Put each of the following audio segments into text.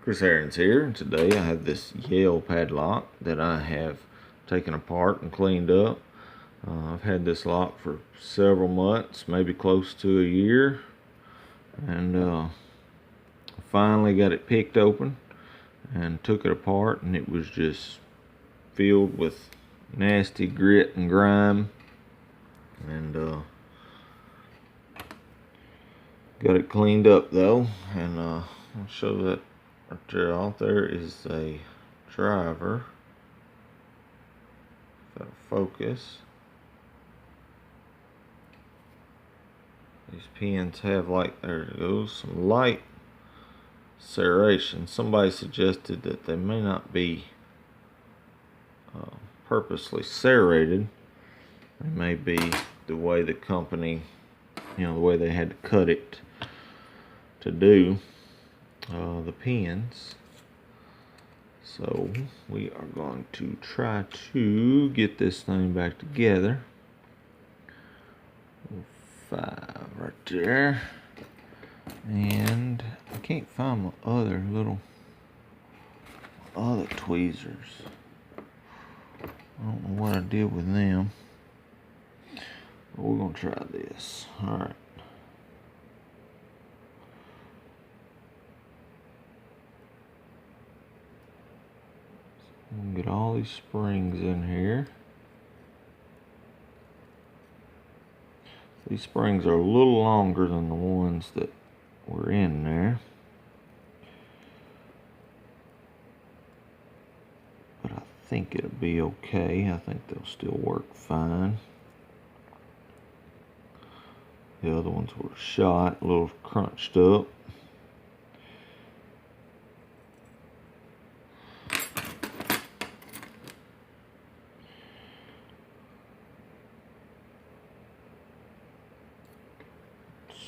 Chris Ahrens here, and today I have this Yale padlock that I have taken apart and cleaned up. I've had this lock for several months, maybe close to a year, and I finally got it picked open and took it apart, and it was just filled with nasty grit and grime, and got it cleaned up though, and I'll show that. Right there, out there is a driver. That'll focus. These pins have, like, there it goes, some light serration. Somebody suggested that they may not be purposely serrated. They may be the way the company, the way they had to cut it to do the pins. So we are going to try to get this thing back together. 5 right there, and I can't find my other tweezers. I don't know what I did with them, but we're gonna try this. All right. Get all these springs in here. These springs are a little longer than the ones that were in there, but I think it'll be okay. I think they'll still work fine. The other ones were shot, a little crunched up.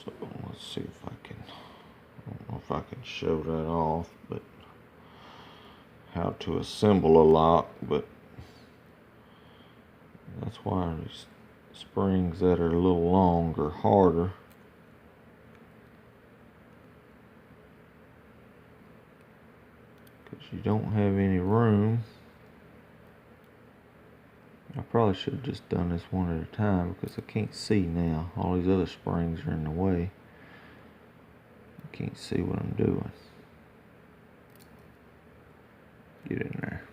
So let's see if I can, I don't know if I can show that off, but how to assemble a lock, but that's why these springs that are a little longer, harder. Because you don't have any room. I probably should have just done this one at a time because I can't see now. All these other springs are in the way. I can't see what I'm doing. Get in there.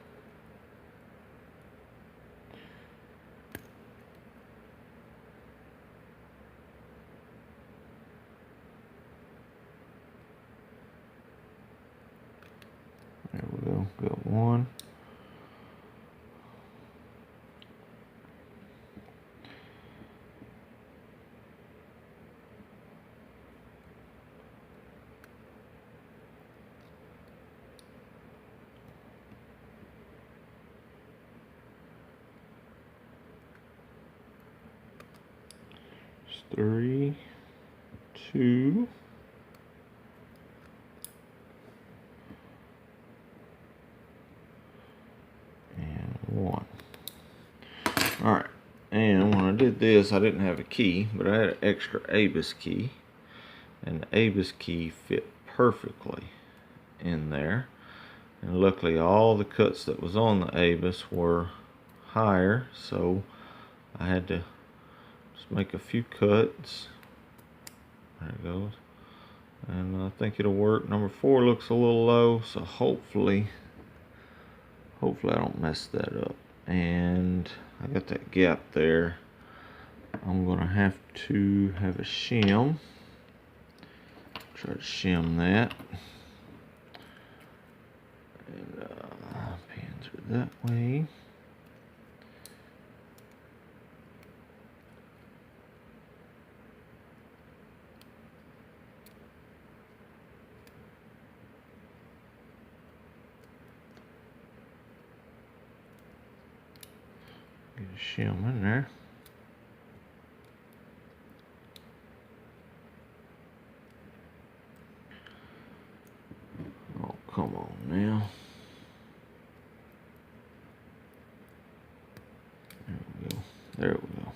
There we go. Got one. There's 3, 2. And 1. Alright, and when I did this, I didn't have a key, but I had an extra ABIS key, and the ABIS key fit perfectly in there. And luckily all the cuts that was on the ABIS were higher, so I had to just make a few cuts. There it goes. And I think it'll work. Number 4 looks a little low, so hopefully I don't mess that up. And I got that gap there. I'm gonna have to have a shim. Try to shim that. And pins are that way. Get a shim in there. Oh, come on now. There we go. There we go.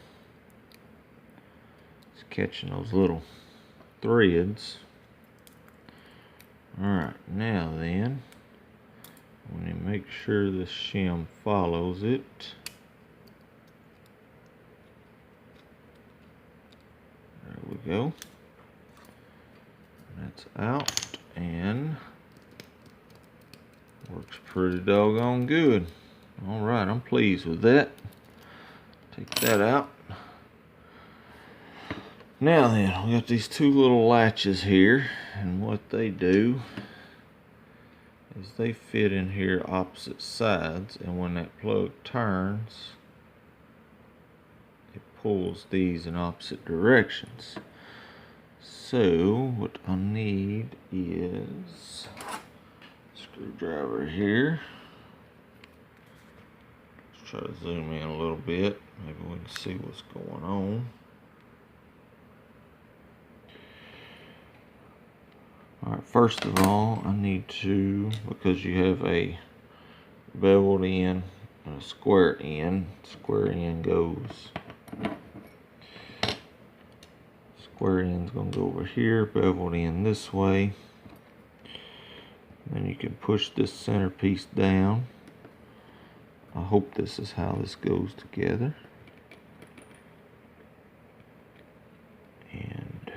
It's catching those little threads. Alright, now then, we need to make sure the shim follows it. There we go. That's out and works pretty doggone good. Alright, I'm pleased with that. Take that out. Now then, we got these two little latches here, and what they do is they fit in here opposite sides, and when that plug turns, it pulls these in opposite directions. So what I need is a screwdriver here. Let's try to zoom in a little bit. Maybe we can see what's going on. Alright, first of all, I need to, because you have a beveled end and a square end. Square end goes, square end's going to go over here, beveled end this way. Then you can push this centerpiece down. I hope this is how this goes together. And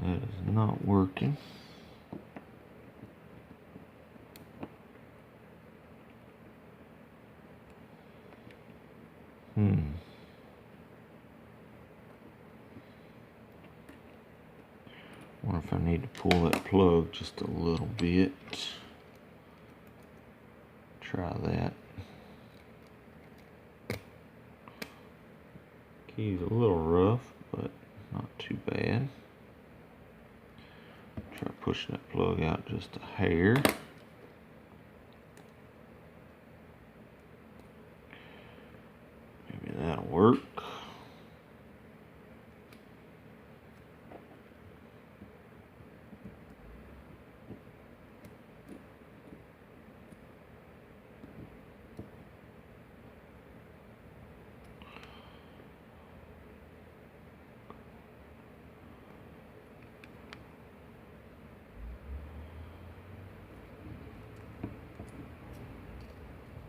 that is not working. Wonder if I need to pull that plug just a little bit. Try that. Key's a little rough, but not too bad. Try pushing that plug out just a hair. Maybe that'll work.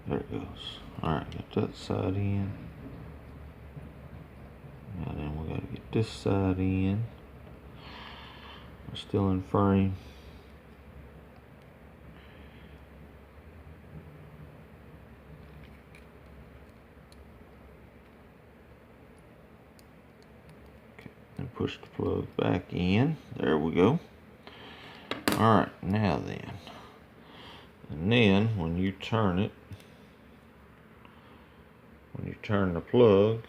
There it goes. Alright, got that side in. Now then we gotta get this side in. We're still in frame. Okay, and push the plug back in. There we go. Alright, now then. And then when you turn it, when you turn the plug,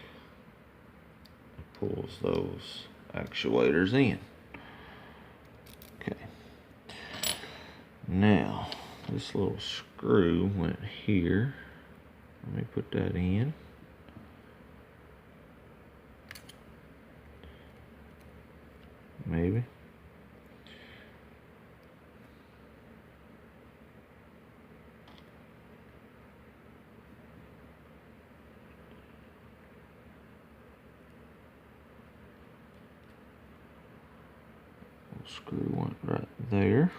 it pulls those actuators in. Okay. Now, this little screw went here. Let me put that in. Maybe. Screw went right there.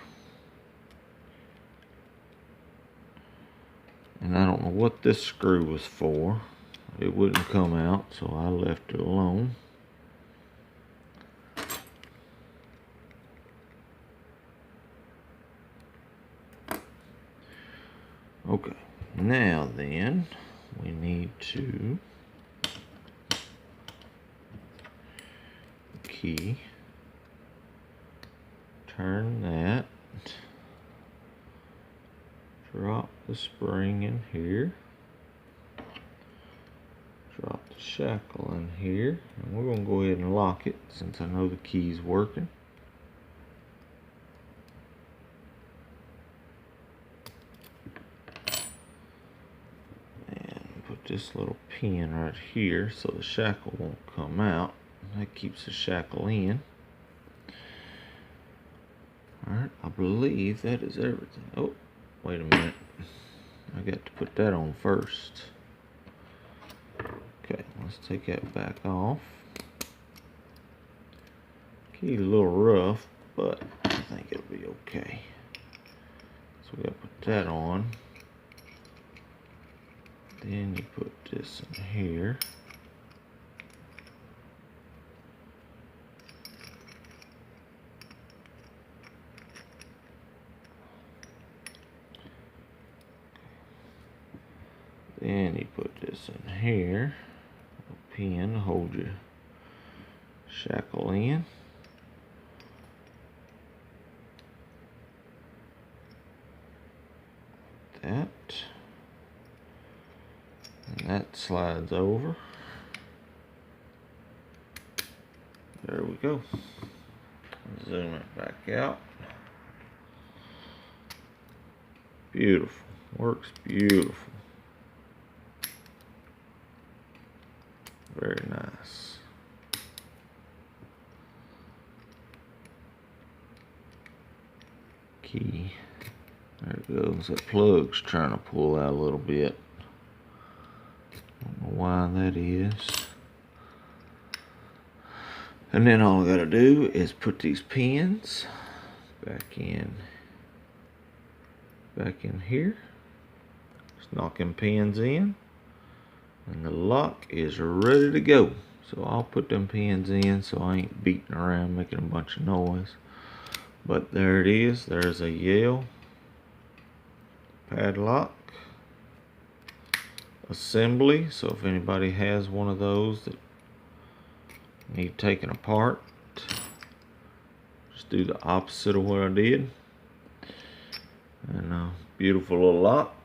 And I don't know what this screw was for. It wouldn't come out, so I left it alone. Okay, now then, we need to key. Turn that, drop the spring in here, drop the shackle in here, and we're going to go ahead and lock it since I know the key's working. And put this little pin right here so the shackle won't come out. That keeps the shackle in. Alright, I believe that is everything. Oh, wait a minute. I got to put that on first. Okay, let's take that back off. Key a little rough, but I think it'll be okay. So we gotta put that on. Then you put this in here. Then you put this in here. A pin to hold your shackle in. That. And that slides over. There we go. Zoom it back out. Beautiful. Works beautiful. Very nice. Key. There it goes. That plug's trying to pull out a little bit. Don't know why that is. And then all I gotta do is put these pins back in here. Just knock them pins in. And the lock is ready to go. So I'll put them pins in so I ain't beating around making a bunch of noise. But there it is. There's a Yale Padlock assembly. So if anybody has one of those that need taken apart, just do the opposite of what I did. And beautiful little lock.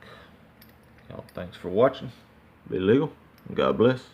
Y'all, thanks for watching. Be legal. God bless.